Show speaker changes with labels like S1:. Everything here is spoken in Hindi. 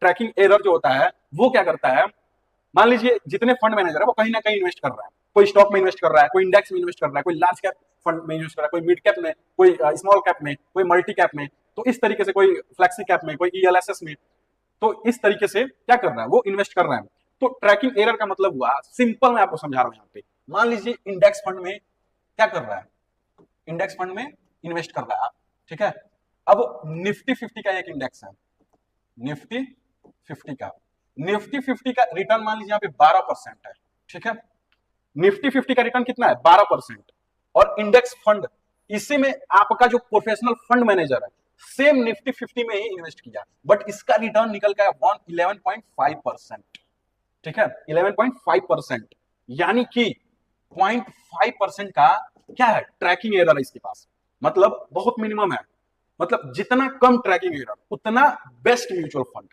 S1: ट्रैकिंग एरर जो होता है वो क्या करता है, मान लीजिए जितने फंड मैनेजर है वो कहीं ना कहीं इन्वेस्ट कर रहा है, कोई स्टॉक में इन्वेस्ट कर रहा है, कोई इंडेक्स में इन्वेस्ट कर रहा है, कोई लार्ज कैप फंड में इन्वेस्ट कर रहा है, कोई मिड कैप में, कोई स्मॉल कैप में, कोई मल्टी कैप में, तो इस तरीके से कोई फ्लैक्सी कैप में, कोई ईएलएसएस में, तो इस तरीके से क्या कर रहा है वो इन्वेस्ट कर रहा है। तो ट्रैकिंग एरर का मतलब हुआ, सिंपल मैं आपको समझा रहा हूं यहाँ पे, मान लीजिए इंडेक्स फंड में क्या कर रहा है, इंडेक्स फंड में इन्वेस्ट कर रहा है, ठीक है। अब निफ्टी 50 का एक इंडेक्स है, निफ्टी 50 का, निफ्टी 50 का रिटर्न मान लीजिए यहाँ पे 12% है, ठीक है। निफ्टी 50 का रिटर्न कितना है, 12%। और इंडेक्स फंड, इसी में आपका जो प्रोफेशनल फंड मैनेजर है सेम निफ्टी 50 में ही इन्वेस्ट किया, बट इसका रिटर्न निकल गया 11.5%, ठीक है, 11.5%, यानी कि 0.5% का क्या है, ट्रैकिंग एरर है इसके पास, मतलब बहुत मिनिमम है, मतलब जितना कम ट्रैकिंग एरर उतना बेस्ट म्यूचुअल फंड।